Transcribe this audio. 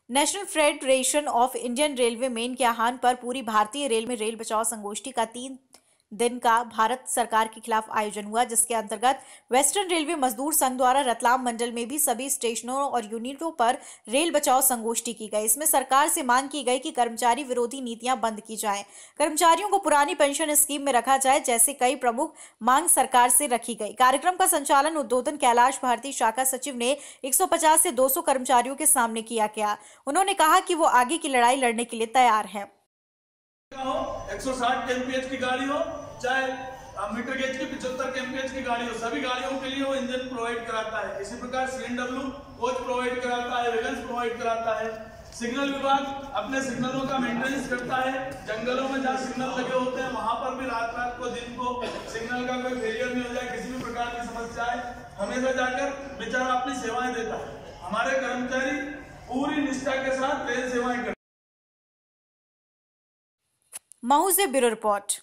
National federation of Indian railway main के आह्वान पर पूरी भारतीय रेल में रेल बचाओ संगोष्ठी का 3 दिन का भारत सरकार के खिलाफ आयोजन हुआ, जिसके अंतर्गत वेस्टर्न रेलवे मजदूर संघ द्वारा रतलाम मंडल में भी सभी स्टेशनों और यूनिटों पर रेल बचाओ संगोष्ठी की गई। इसमें सरकार से मांग की गई कि कर्मचारी विरोधी नीतियां बंद की जाएं, कर्मचारियों को पुरानी पेंशन स्कीम में रखा जाए, जैसे कई प्रमुख मांग सरकार से रखी गई। कार्यक्रम का संचालन उद्बोधन कैलाश भारती शाखा सचिव ने 150 से 200 कर्मचारियों के सामने किया गया। उन्होंने कहा कि वो आगे की लड़ाई लड़ने के लिए तैयार हैं। 160 kmph की गाड़ी हो, चाहे मीटर गेज की 75 kmph की गाड़ी हो, सभी गाड़ियों के लिए वो इंजन प्रोवाइड कराता है। इसी प्रकार CNW कोच प्रोवाइड कराता है, वैगन्स प्रोवाइड कराता है। सिग्नल विभाग अपने सिग्नलों का मेंटेनेंस करता है। जंगलों में जहाँ सिग्नल लगे होते हैं वहां पर भी रात को दिन को सिग्नल का कोई फेलियर नहीं हो जाए, किसी भी प्रकार की समस्या है, हमेशा जाकर बेचारा अपनी सेवाएं देता है। हमारे कर्मचारी पूरी निष्ठा के साथ रेल सेवाएं करते हैं। महू से ब्यूरो रिपोर्ट।